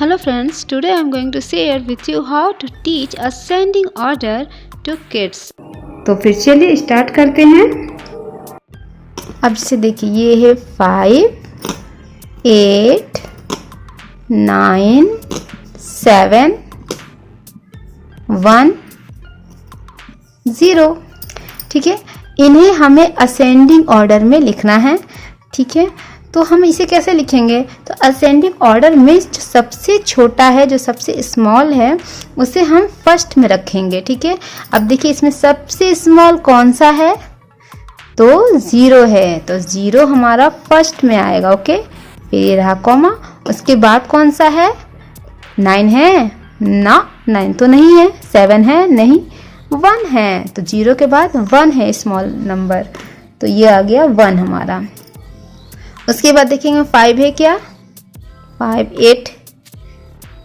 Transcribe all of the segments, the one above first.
Hello friends, today I am going to share with you how to teach ascending order to kids. तो फिर चलिए start करते हैं। अब से देखिए ये है 5, 8, 9, 7, 1, 0। ठीक है, इन्हें हमें असेंडिंग ऑर्डर में लिखना है। ठीक है, तो हम इसे कैसे लिखेंगे? तो असेंडिंग ऑर्डर में जो सबसे छोटा है, जो सबसे स्मॉल है, उसे हम फर्स्ट में रखेंगे। ठीक है, अब देखिए इसमें सबसे स्मॉल कौन सा है? तो 0 है, तो 0 हमारा फर्स्ट में आएगा। ओके, फिर रहा कॉमा, उसके बाद कौन सा है? 9 है ना? 9 तो नहीं है। 7 है नहीं। 1 है, तो 0 के बाद 1 है स्मॉल नंबर, तो ये आ गया 1 हमारा। उसके बाद देखेंगे 5 है क्या? 5,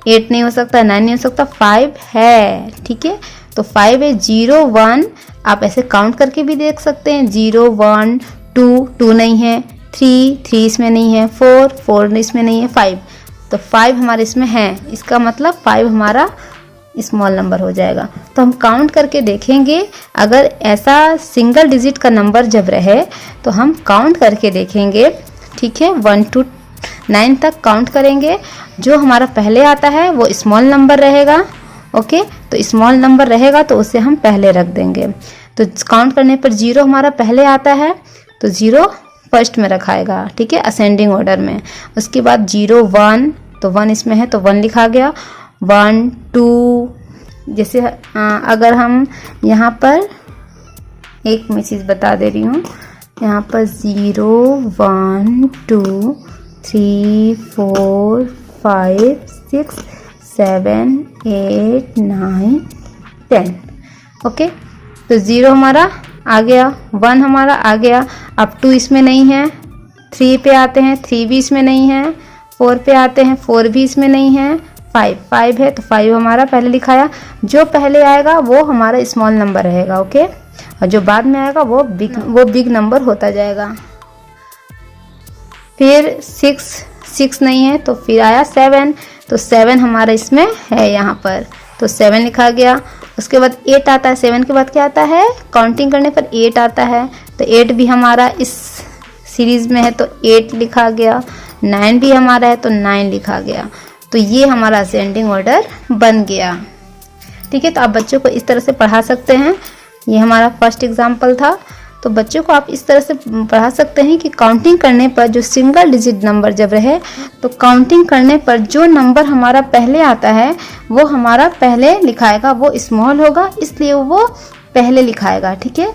8 नहीं हो सकता, 9 नहीं हो सकता, 5 है। ठीक है, तो 5 है। 0, 1 आप ऐसे काउंट करके भी देख सकते हैं। 0, 1, 2 नहीं है, 3 इसमें नहीं है, 4 इसमें नहीं है, 5 तो 5 हमारे इसमें है। इसका मतलब 5 हमारा स्मॉल नंबर हो जाएगा। तो हम काउंट करके देखेंगे, अगर ऐसा सिंगल डिजिट का नंबर जब रहे तो हम काउंट करके देखेंगे। ठीक है, 1 to 9 तक काउंट करेंगे। जो हमारा पहले आता है वो स्मॉल नंबर रहेगा। ओके, तो स्मॉल नंबर रहेगा तो उसे हम पहले रख देंगे। तो काउंट करने पर 0 हमारा पहले आता है, तो 0 फर्स्ट में रखाएगा। ठीक है, असेंडिंग ऑर्डर में। उसके बाद 0, 1 तो 1 इसमें है तो 1 लिखा गया। 1, 2 जैसे अगर हम यहाँ पर एक मैं चीज़ बता दे रही हूँ, यहाँ पर 0, 1, 2, 3, 4, 5, 6, 7, 8, 9, 10। ओके, तो 0 हमारा आ गया, 1 हमारा आ गया। अब 2 इसमें नहीं है, 3 पे आते हैं, 3 भी इसमें नहीं है। 4 पे आते हैं, 4 भी इसमें नहीं है। 5 है तो 5 हमारा पहले लिखाया। जो पहले आएगा वो हमारा स्मॉल नंबर रहेगा। ओके, और जो बाद में आएगा वो बिग नंबर होता जाएगा। फिर 6 नहीं है तो फिर आया 7, तो 7 हमारा इसमें है यहाँ पर, तो 7 लिखा गया। उसके बाद 8 आता है। 7 के बाद क्या आता है? काउंटिंग करने पर 8 आता है, तो 8 भी हमारा इस सीरीज में है तो 8 लिखा गया। 9 भी हमारा है तो 9 लिखा गया। तो ये हमारा असेंडिंग ऑर्डर बन गया। ठीक है, तो आप बच्चों को इस तरह से पढ़ा सकते हैं। ये हमारा फर्स्ट एग्जाम्पल था। तो बच्चों को आप इस तरह से पढ़ा सकते हैं कि काउंटिंग करने पर जो सिंगल डिजिट नंबर जब रहे तो काउंटिंग करने पर जो नंबर हमारा पहले आता है वो हमारा पहले लिखाएगा, वो स्मॉल होगा इसलिए वो पहले लिखाएगा। ठीक है,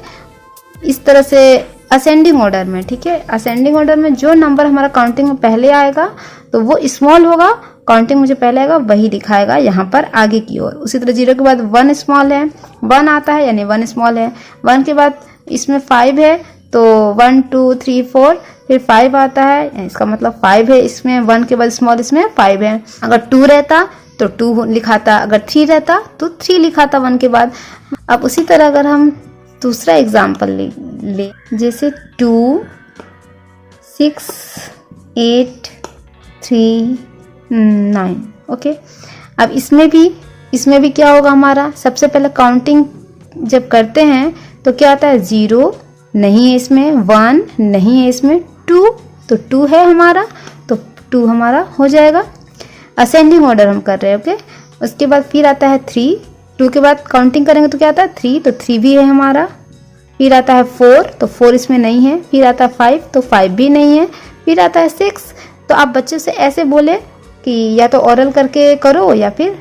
इस तरह से असेंडिंग ऑर्डर में। ठीक है, असेंडिंग ऑर्डर में जो नंबर हमारा काउंटिंग में पहले आएगा तो वो स्मॉल होगा, काउंटिंग में जो पहले आएगा वही दिखाएगा यहाँ पर आगे की ओर। उसी तरह 0 के बाद 1 स्मॉल है, 1 आता है यानी 1 स्मॉल है। 1 के बाद इसमें 5 है तो 1, 2, 3, 4 फिर 5 आता है, इसका मतलब 5 है इसमें। 1 के बाद स्मॉल इसमें 5 है। अगर 2 रहता तो 2 लिखाता, अगर 3 रहता तो 3 लिखाता 1 के बाद। अब उसी तरह अगर हम दूसरा एग्जाम्पल ले जैसे 2, 6, 8, 3, 9। ओके, अब इसमें भी क्या होगा हमारा? सबसे पहले काउंटिंग जब करते हैं तो क्या आता है? 0 नहीं है इसमें, 1 नहीं है इसमें, 2 तो 2 है हमारा, तो 2 हमारा हो जाएगा। असेंडिंग ऑर्डर हम कर रहे हैं। ओके, उसके बाद फिर आता है 3। 2 के बाद काउंटिंग करेंगे तो क्या आता है? 3 तो 3 भी है हमारा। फिर आता है 4 तो 4 इसमें नहीं है। फिर आता है 5 तो 5 भी नहीं है। फिर आता है 6। तो आप बच्चे से ऐसे बोले कि या तो ओरल करके करो या फिर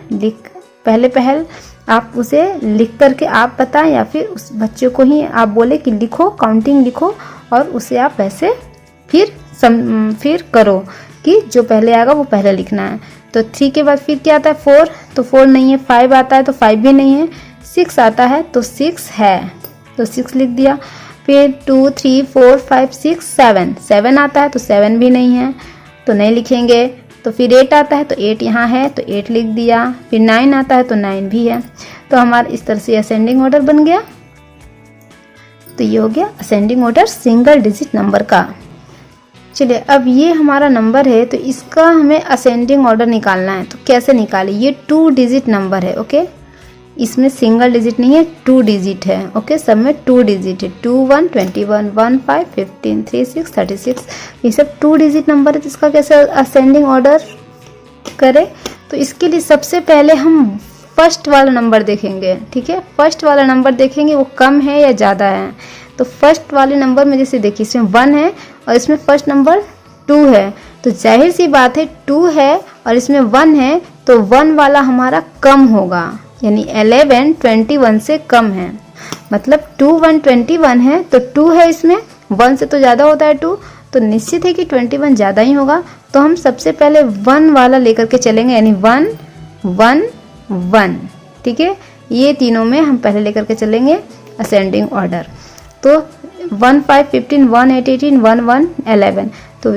पहल आप उसे लिख करके आप बताएं, या फिर उस बच्चे को ही आप बोले कि लिखो, काउंटिंग लिखो, और उसे आप वैसे फिर करो कि जो पहले आएगा वो पहले लिखना है। तो 3 के बाद फिर क्या आता है? 4 तो 4 नहीं है। 5 आता है तो 5 भी नहीं है। 6 आता है तो 6 है, तो 6 लिख दिया। फिर 2, 3, 4, 5, 6, 7 आता है तो 7 भी नहीं है तो नहीं लिखेंगे। तो फिर 8 आता है तो 8 यहाँ है तो 8 लिख दिया। फिर 9 आता है तो 9 भी है। तो हमारा इस तरह से असेंडिंग ऑर्डर बन गया। तो ये हो गया ascending order single digit number का। चलिए अब ये हमारा नंबर है तो इसका हमें असेंडिंग ऑर्डर निकालना है। तो कैसे निकालें? ये 2 डिजिट नंबर है, ओके। इसमें सिंगल डिजिट नहीं है, 2 डिजिट है, ओके। सब में 2 डिजिट है, 2 1 21 1 5 15 3 6 36, ये सब 2 डिजिट नंबर है। तो इसका कैसे असेंडिंग ऑर्डर करें? तो इसके लिए सबसे पहले हम फर्स्ट वाला नंबर देखेंगे, ठीक है। फर्स्ट वाला नंबर देखेंगे वो कम है या ज़्यादा है। तो फर्स्ट वाले नंबर में जैसे देखिए इसमें 1 है और इसमें फर्स्ट नंबर 2 है, तो जाहिर सी बात है 2 है और इसमें 1 है तो 1 वाला हमारा कम होगा, यानी 11 21 से कम है। मतलब 2 1 21 है तो 2 है, इसमें 1 से तो ज़्यादा होता है 2, तो निश्चित है कि 21 ज़्यादा ही होगा। तो हम सबसे पहले 1 वाला लेकर के चलेंगे, यानी 1 1 1, ठीक है। ये तीनों में हम पहले लेकर के चलेंगे असेंडिंग ऑर्डर। तो 1 5 15 1 8 18 1 1 11, तो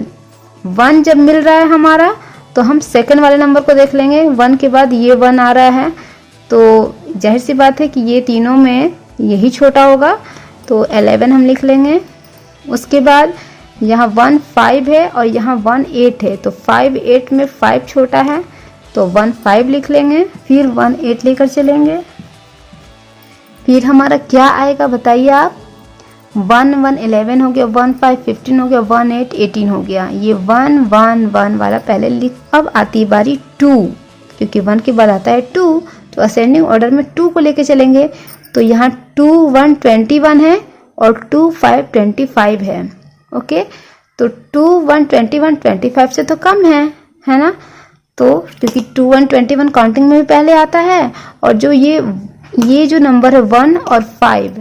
1 जब मिल रहा है हमारा तो हम सेकंड वाले नंबर को देख लेंगे। 1 के बाद ये 1 आ रहा है तो जाहिर सी बात है कि ये तीनों में यही छोटा होगा, तो 11 हम लिख लेंगे। उसके बाद यहाँ 1 5 है और यहाँ 1 8 है, तो 5 8 में 5 छोटा है तो 1 5 लिख लेंगे। फिर 1 8 लेकर चलेंगे। फिर हमारा क्या आएगा बताइए आप? 1 1 11 हो गया, 1 5 15 हो गया, 1 8 18 हो गया। ये 1 1 1 वाला पहले लिख। अब आती बारी 2, क्योंकि 1 के बाद आता है 2, तो असेंडिंग ऑर्डर में 2 को लेके चलेंगे। तो यहाँ 2 1 21 है और 2 5 25 है, ओके। तो 2 1 21 25 से तो कम है ना। तो क्योंकि 2 1 21 काउंटिंग में भी पहले आता है, और जो ये जो नंबर है 1 और 5,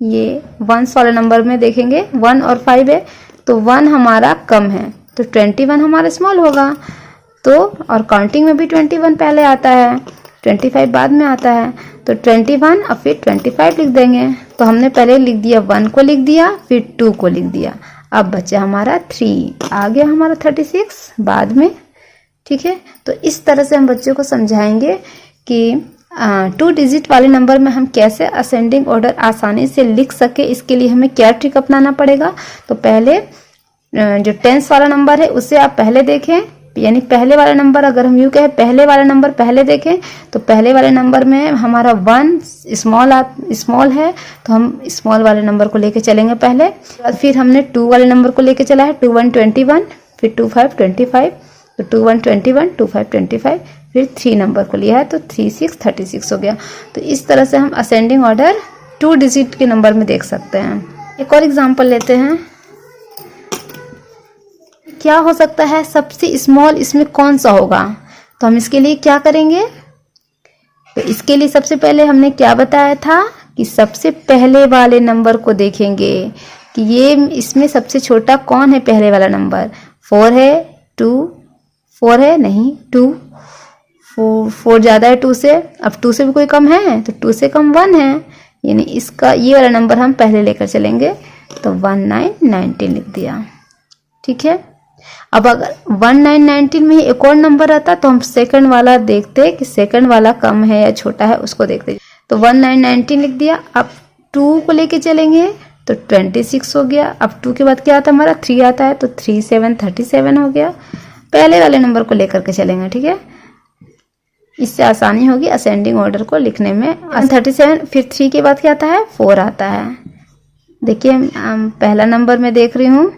ये 1s वाले नंबर में देखेंगे 1 और 5 है, तो 1 हमारा कम है, तो 21 हमारा स्मॉल होगा। तो और काउंटिंग में भी 21 पहले आता है, 25 बाद में आता है, तो 21 और फिर 25 लिख देंगे। तो हमने पहले लिख दिया 1 को लिख दिया, फिर 2 को लिख दिया। अब बचा हमारा 3, आ गया हमारा 36 बाद में, ठीक है। तो इस तरह से हम बच्चों को समझाएंगे कि 2 डिजिट वाले नंबर में हम कैसे असेंडिंग ऑर्डर आसानी से लिख सके। इसके लिए हमें क्या ट्रिक अपनाना पड़ेगा? तो पहले जो 10s वाला नंबर है उसे आप पहले देखें, यानी पहले वाला नंबर, अगर हम यूँ कहें पहले वाला नंबर पहले देखें, तो पहले वाले नंबर में हमारा 1 स्मॉल है, तो हम स्मॉल वाले नंबर को लेके चलेंगे पहले। फिर हमने 2 वाले नंबर को लेके चला है, 2 1 21, फिर 2 5 25, तो 2 1 21, 2 5 25, फिर 3 नंबर को लिया है तो 3 6 36 हो गया। तो इस तरह से हम असेंडिंग ऑर्डर 2 डिजिट के नंबर में देख सकते हैं। एक और एग्जांपल लेते हैं। क्या हो सकता है सबसे स्मॉल इसमें कौन सा होगा? तो हम इसके लिए क्या करेंगे? तो इसके लिए सबसे पहले हमने क्या बताया था कि सबसे पहले वाले नंबर को देखेंगे कि ये इसमें सबसे छोटा कौन है। पहले वाला नंबर 4 है, 2 4 है नहीं 2, 4 ज़्यादा है 2 से। अब 2 से भी कोई कम है तो 2 से कम 1 है, यानी इसका ये वाला नंबर हम पहले लेकर चलेंगे। तो 1 9 19 लिख दिया, ठीक है। अब अगर 1 9 19 में ही एक और नंबर आता तो हम सेकंड वाला देखते कि सेकंड वाला कम है या छोटा है, उसको देखते। तो 1 9 19 लिख दिया। अब 2 को लेके चलेंगे तो 26 हो गया। अब 2 के बाद क्या आता है हमारा 3 आता है, तो 3 7 37 हो गया। पहले वाले नंबर को लेकर के चलेंगे, ठीक है। इससे आसानी होगी असेंडिंग ऑर्डर को लिखने में। 37, फिर 3 के बाद क्या आता है 4 आता है। देखिए पहला नंबर में देख रही हूँ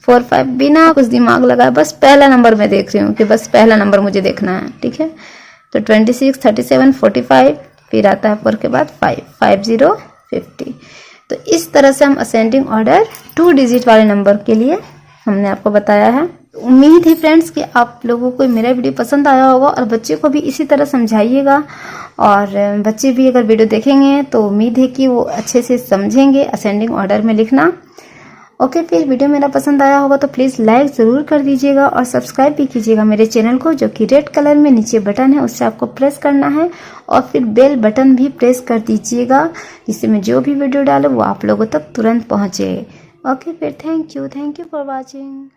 4 5, बिना कुछ दिमाग लगाए बस पहला नंबर में देख रही हूँ कि बस पहला नंबर मुझे देखना है, ठीक है। तो 26 37 45, फिर आता है 4 के बाद 5 5 0 50। तो इस तरह से हम असेंडिंग ऑर्डर 2 डिजिट वाले नंबर के लिए हमने आपको बताया है। उम्मीद है फ्रेंड्स कि आप लोगों को मेरा वीडियो पसंद आया होगा और बच्चे को भी इसी तरह समझाइएगा, और बच्चे भी अगर वीडियो देखेंगे तो उम्मीद है कि वो अच्छे से समझेंगे असेंडिंग ऑर्डर में लिखना। ओके, फिर वीडियो मेरा पसंद आया होगा तो प्लीज़ लाइक ज़रूर कर दीजिएगा और सब्सक्राइब भी कीजिएगा मेरे चैनल को, जो कि रेड कलर में नीचे बटन है उससे आपको प्रेस करना है, और फिर बेल बटन भी प्रेस कर दीजिएगा जिससे मैं जो भी वीडियो डालूँ वो आप लोगों तक तुरंत पहुँचे। ओके, फिर थैंक यू फॉर वॉचिंग।